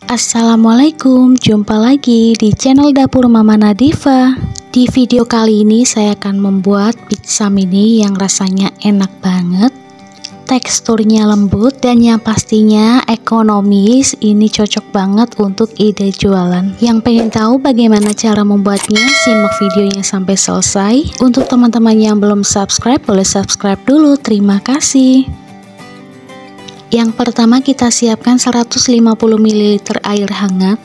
Assalamualaikum, jumpa lagi di channel Dapur Mama Nadifa. Di video kali ini saya akan membuat pizza mini yang rasanya enak banget, teksturnya lembut, dan yang pastinya ekonomis. Ini cocok banget untuk ide jualan. Yang pengen tahu bagaimana cara membuatnya, simak videonya sampai selesai. Untuk teman-teman yang belum subscribe, boleh subscribe dulu. Terima kasih. Yang pertama kita siapkan 150 ml air hangat.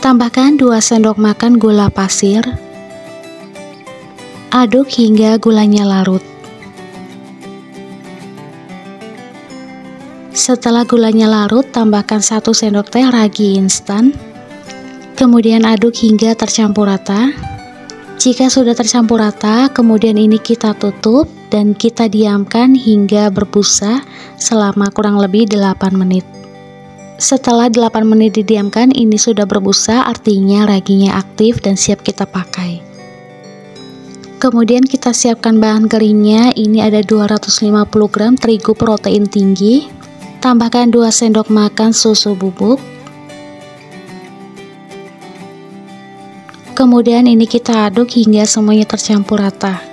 Tambahkan 2 sendok makan gula pasir. Aduk hingga gulanya larut. Setelah gulanya larut, tambahkan 1 sendok teh ragi instan. Kemudian aduk hingga tercampur rata. Jika sudah tercampur rata, kemudian ini kita tutup dan kita diamkan hingga berbusa selama kurang lebih 8 menit. Setelah 8 menit didiamkan, ini sudah berbusa, artinya raginya aktif dan siap kita pakai. Kemudian kita siapkan bahan keringnya. Ini ada 250 gram terigu protein tinggi. Tambahkan 2 sendok makan susu bubuk. Kemudian ini kita aduk hingga semuanya tercampur rata.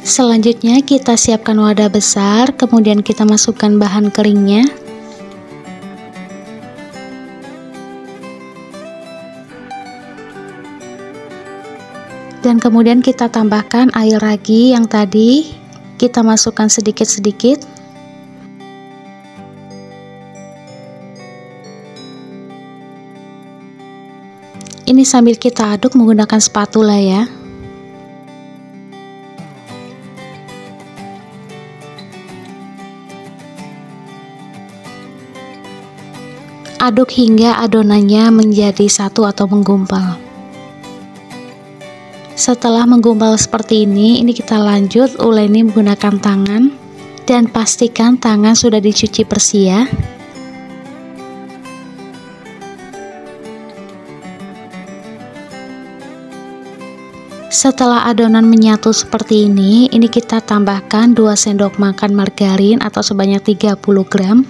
Selanjutnya kita siapkan wadah besar, kemudian kita masukkan bahan keringnya. Dan kemudian kita tambahkan air ragi yang tadi kita masukkan sedikit-sedikit. Ini sambil kita aduk menggunakan spatula ya. Aduk hingga adonannya menjadi satu atau menggumpal. Setelah menggumpal seperti ini kita lanjut uleni menggunakan tangan. Dan pastikan tangan sudah dicuci bersih ya. Setelah adonan menyatu seperti ini kita tambahkan 2 sendok makan margarin atau sebanyak 30 gram.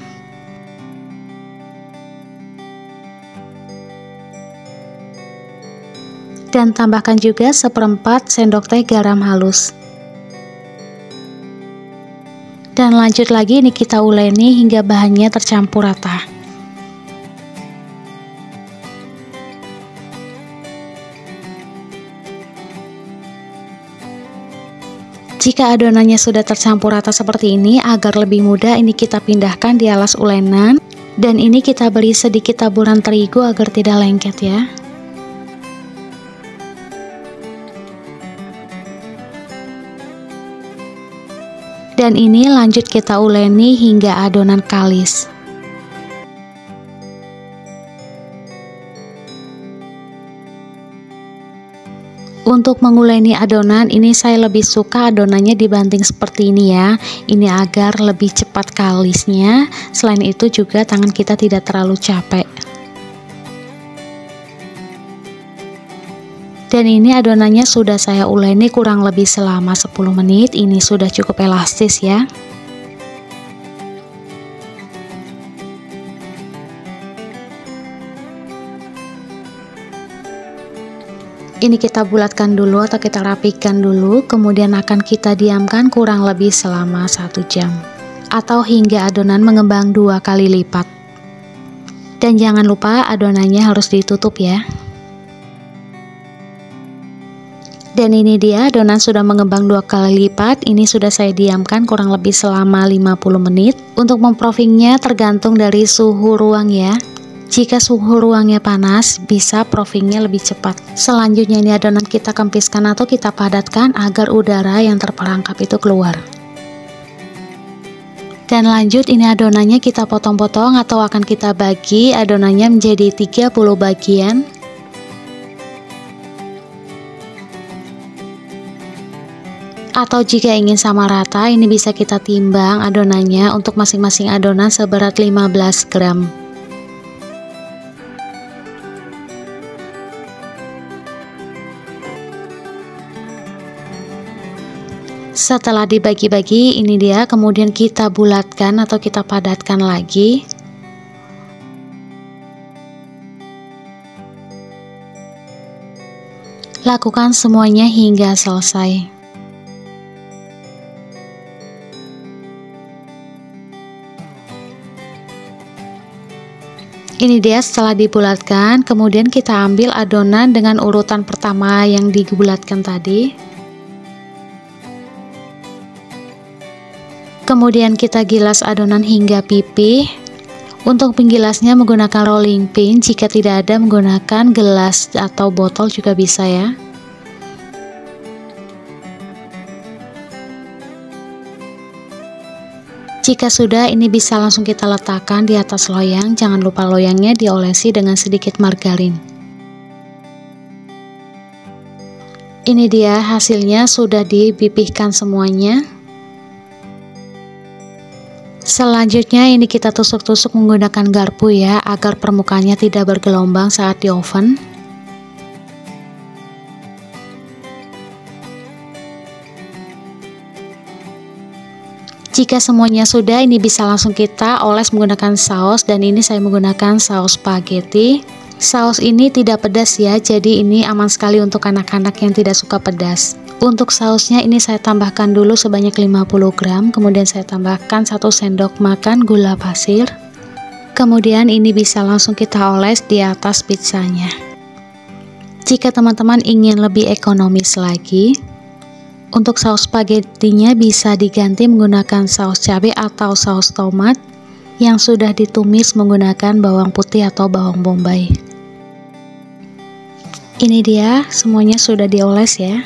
Dan tambahkan juga 1/4 sendok teh garam halus. Dan lanjut lagi kita uleni hingga bahannya tercampur rata. Jika adonannya sudah tercampur rata seperti ini, agar lebih mudah kita pindahkan di alas ulenan. Dan ini kita beri sedikit taburan terigu agar tidak lengket ya. Dan ini lanjut kita uleni hingga adonan kalis. Untuk menguleni adonan ini saya lebih suka adonannya dibanting seperti ini ya. Ini agar lebih cepat kalisnya. Selain itu juga tangan kita tidak terlalu capek. Dan ini adonannya sudah saya uleni kurang lebih selama 10 menit. Ini sudah cukup elastis ya. Ini kita bulatkan dulu atau kita rapikan dulu, kemudian akan kita diamkan kurang lebih selama 1 jam atau hingga adonan mengembang 2 kali lipat. Dan jangan lupa adonannya harus ditutup ya. Dan ini dia adonan sudah mengembang 2 kali lipat. Ini sudah saya diamkan kurang lebih selama 50 menit. Untuk memproofingnya tergantung dari suhu ruang ya. Jika suhu ruangnya panas, bisa proofingnya lebih cepat. Selanjutnya ini adonan kita kempiskan atau kita padatkan agar udara yang terperangkap itu keluar. Dan lanjut ini adonannya kita potong-potong atau akan kita bagi adonannya menjadi 30 bagian. Atau jika ingin sama rata, ini bisa kita timbang adonannya. Untuk masing-masing adonan seberat 15 gram. Setelah dibagi-bagi, ini dia, kemudian kita bulatkan atau kita padatkan lagi. Lakukan semuanya hingga selesai. Ini dia setelah dibulatkan, kemudian kita ambil adonan dengan urutan pertama yang dibulatkan tadi. Kemudian kita gilas adonan hingga pipih. Untuk penggilasnya menggunakan rolling pin, jika tidak ada menggunakan gelas atau botol juga bisa ya. Jika sudah, ini bisa langsung kita letakkan di atas loyang. Jangan lupa loyangnya diolesi dengan sedikit margarin. Ini dia hasilnya, sudah dipipihkan semuanya. Selanjutnya ini kita tusuk-tusuk menggunakan garpu ya, agar permukaannya tidak bergelombang saat di oven. Jika semuanya sudah, ini bisa langsung kita oles menggunakan saus, dan ini saya menggunakan saus spaghetti. Saus ini tidak pedas ya, jadi ini aman sekali untuk anak-anak yang tidak suka pedas. Untuk sausnya ini saya tambahkan dulu sebanyak 50 gram, kemudian saya tambahkan 1 sendok makan gula pasir. Kemudian ini bisa langsung kita oles di atas pizzanya. Jika teman-teman ingin lebih ekonomis lagi, untuk saus spagettinya bisa diganti menggunakan saus cabai atau saus tomat yang sudah ditumis menggunakan bawang putih atau bawang bombay. Ini dia, semuanya sudah dioles ya.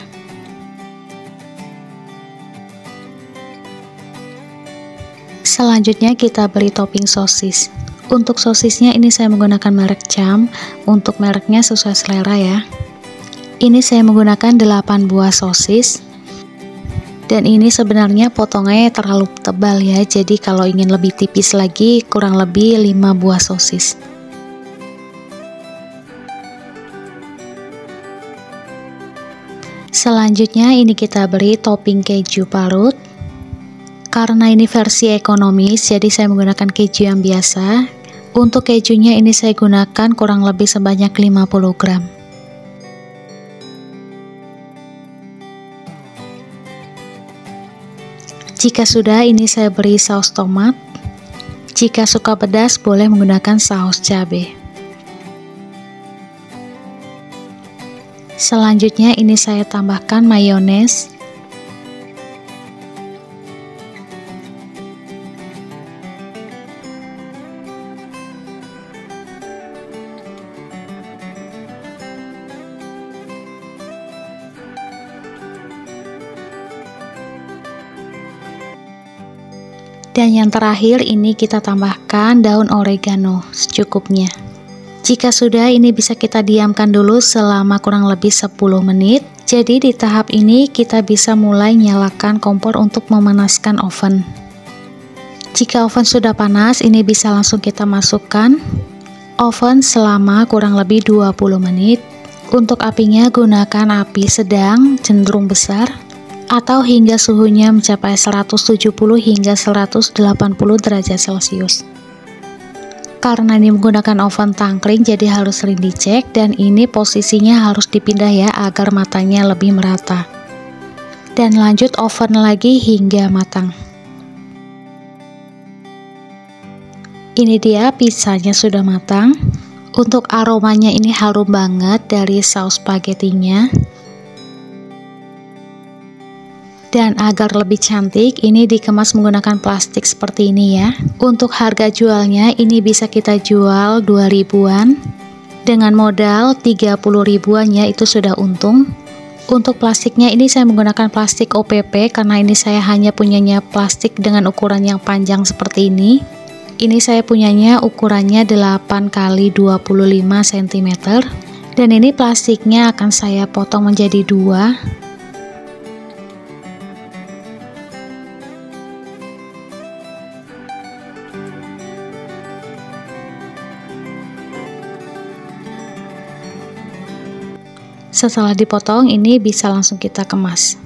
Selanjutnya kita beri topping sosis. Untuk sosisnya ini saya menggunakan merek Cham. Untuk mereknya sesuai selera ya. Ini saya menggunakan 8 buah sosis. Dan ini sebenarnya potongannya terlalu tebal ya. Jadi kalau ingin lebih tipis lagi, kurang lebih 5 buah sosis. Selanjutnya ini kita beri topping keju parut. Karena ini versi ekonomis, jadi saya menggunakan keju yang biasa. Untuk kejunya ini saya gunakan kurang lebih sebanyak 50 gram. Jika sudah, ini saya beri saus tomat. Jika suka pedas, boleh menggunakan saus cabai. Selanjutnya ini saya tambahkan mayones. Dan yang terakhir ini kita tambahkan daun oregano secukupnya. Jika sudah, ini bisa kita diamkan dulu selama kurang lebih 10 menit. Jadi di tahap ini kita bisa mulai nyalakan kompor untuk memanaskan oven. Jika oven sudah panas, ini bisa langsung kita masukkan oven selama kurang lebih 20 menit. Untuk apinya gunakan api sedang cenderung besar, atau hingga suhunya mencapai 170 hingga 180 derajat Celcius. Karena ini menggunakan oven tangkring, jadi harus sering dicek, dan ini posisinya harus dipindah ya agar matangnya lebih merata. Dan lanjut oven lagi hingga matang. Ini dia pizzanya sudah matang. Untuk aromanya ini harum banget dari saus spagettinya. Dan agar lebih cantik, ini dikemas menggunakan plastik seperti ini ya. Untuk harga jualnya ini bisa kita jual 2.000-an. Dengan modal 30 ribuan ya, itu sudah untung. Untuk plastiknya ini saya menggunakan plastik OPP karena ini saya hanya punyanya plastik dengan ukuran yang panjang seperti ini. Ini saya punyanya ukurannya 8 x 25 cm. Dan ini plastiknya akan saya potong menjadi 2. Setelah dipotong, ini bisa langsung kita kemas.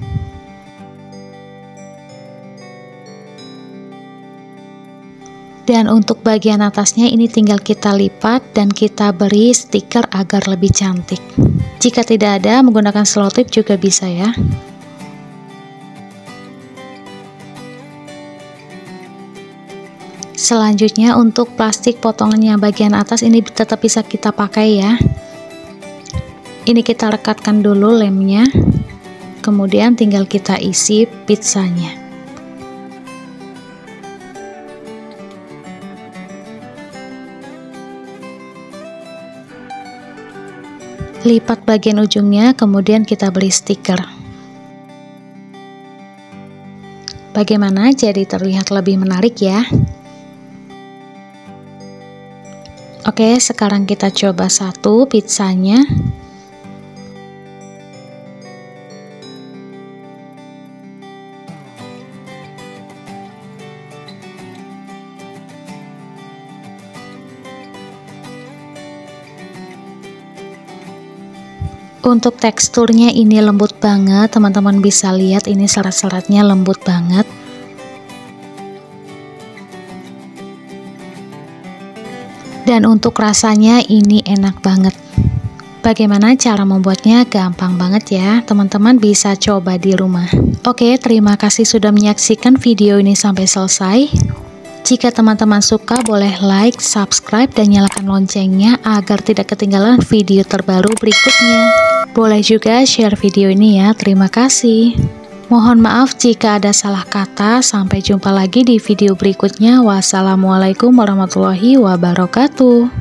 Dan untuk bagian atasnya ini tinggal kita lipat dan kita beri stiker agar lebih cantik. Jika tidak ada, menggunakan selotip juga bisa ya. Selanjutnya untuk plastik potongannya bagian atas ini tetap bisa kita pakai ya. Ini kita rekatkan dulu lemnya, kemudian tinggal kita isi pizzanya. Lipat bagian ujungnya, kemudian kita beri stiker. Bagaimana? Jadi terlihat lebih menarik ya. Oke, sekarang kita coba satu pizzanya. Untuk teksturnya ini lembut banget, teman-teman bisa lihat ini serat-seratnya lembut banget. Dan untuk rasanya ini enak banget. Bagaimana cara membuatnya? Gampang banget ya, teman-teman bisa coba di rumah. Oke, terima kasih sudah menyaksikan video ini sampai selesai. Jika teman-teman suka, boleh like, subscribe, dan nyalakan loncengnya agar tidak ketinggalan video terbaru berikutnya. Boleh juga share video ini ya, terima kasih. Mohon maaf jika ada salah kata, sampai jumpa lagi di video berikutnya. Wassalamualaikum warahmatullahi wabarakatuh.